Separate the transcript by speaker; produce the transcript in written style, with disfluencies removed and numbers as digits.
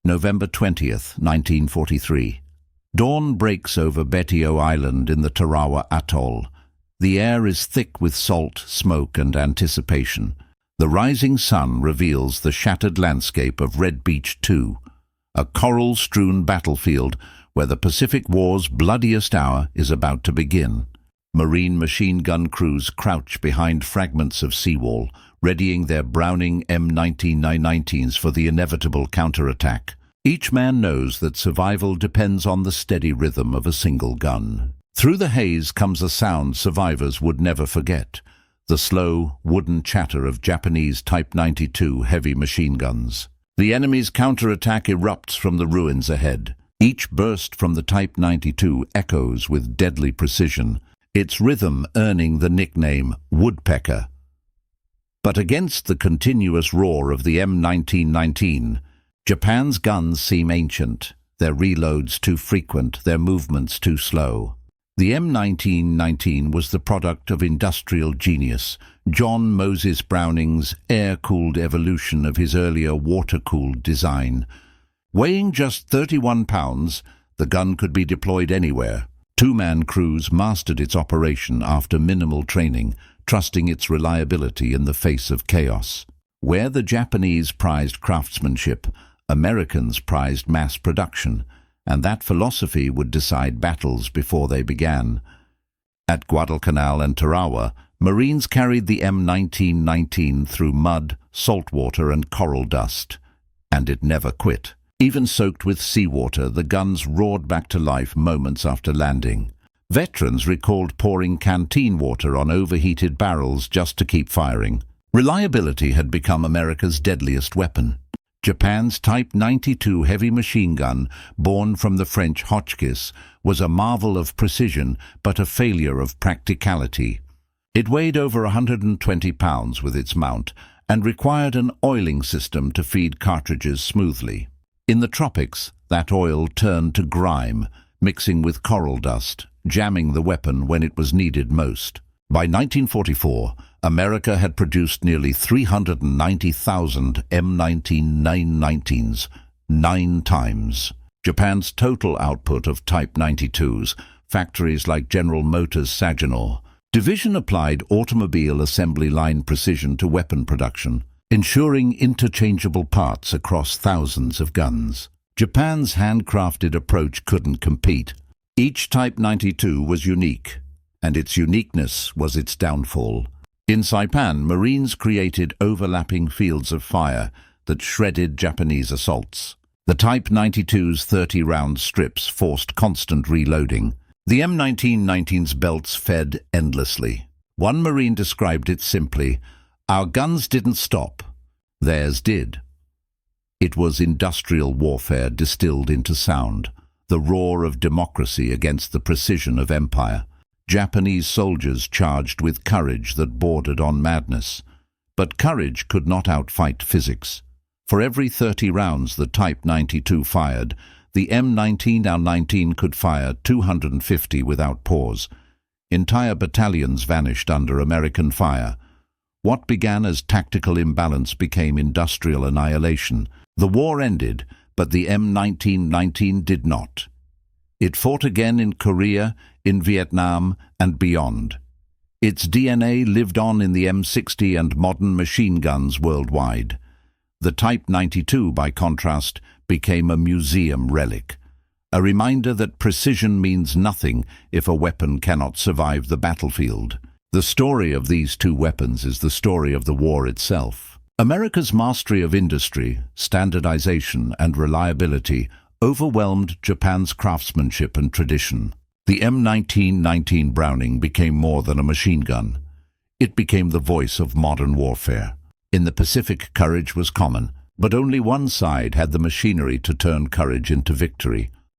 Speaker 1: November 20th, 1943. Dawn breaks over Betio Island in the Tarawa Atoll. The air is thick with salt, smoke and anticipation. The rising sun reveals the shattered landscape of Red Beach 2, a coral-strewn battlefield where the Pacific War's bloodiest hour is about to begin. Marine machine gun crews crouch behind fragments of seawall, readying their Browning M1919s for the inevitable counterattack. Each man knows that survival depends on the steady rhythm of a single gun. Through the haze comes a sound survivors would never forget: the slow, wooden chatter of Japanese Type 92 heavy machine guns. The enemy's counterattack erupts from the ruins ahead. Each burst from the Type 92 echoes with deadly precision, its rhythm earning the nickname Woodpecker. But against the continuous roar of the M1919, Japan's guns seem ancient, their reloads too frequent, their movements too slow. The M1919 was the product of industrial genius, John Moses Browning's air-cooled evolution of his earlier water-cooled design. Weighing just 31 pounds, the gun could be deployed anywhere. Two-man crews mastered its operation after minimal training, trusting its reliability in the face of chaos. Where the Japanese prized craftsmanship, Americans prized mass production, and that philosophy would decide battles before they began. At Guadalcanal and Tarawa, Marines carried the M1919 through mud, salt water and coral dust, and it never quit. Even soaked with seawater, the guns roared back to life moments after landing. Veterans recalled pouring canteen water on overheated barrels just to keep firing. Reliability had become America's deadliest weapon. Japan's Type 92 heavy machine gun, born from the French Hotchkiss, was a marvel of precision but a failure of practicality. It weighed over 120 pounds with its mount and required an oiling system to feed cartridges smoothly. In the tropics, that oil turned to grime, mixing with coral dust, jamming the weapon when it was needed most. By 1944, America had produced nearly 390,000 M1919s, 9 times. Japan's total output of Type 92s, factories like General Motors' Saginaw, division applied automobile assembly line precision to weapon production, ensuring interchangeable parts across thousands of guns. Japan's handcrafted approach couldn't compete. Each Type 92 was unique, and its uniqueness was its downfall. In Saipan, Marines created overlapping fields of fire that shredded Japanese assaults. The Type 92's 30-round strips forced constant reloading. The M1919's belts fed endlessly. One Marine described it simply: "Our guns didn't stop, theirs did." It was industrial warfare distilled into sound, the roar of democracy against the precision of empire. Japanese soldiers charged with courage that bordered on madness. But courage could not outfight physics. For every 30 rounds the Type 92 fired, the M1919 could fire 250 without pause. Entire battalions vanished under American fire. What began as tactical imbalance became industrial annihilation. The war ended, but the M1919 did not. It fought again in Korea, in Vietnam, and beyond. Its DNA lived on in the M60 and modern machine guns worldwide. The Type 92, by contrast, became a museum relic, a reminder that precision means nothing if a weapon cannot survive the battlefield. The story of these two weapons is the story of the war itself. America's mastery of industry, standardization, and reliability overwhelmed Japan's craftsmanship and tradition. The M1919 Browning became more than a machine gun. It became the voice of modern warfare. In the Pacific, courage was common, but only one side had the machinery to turn courage into victory.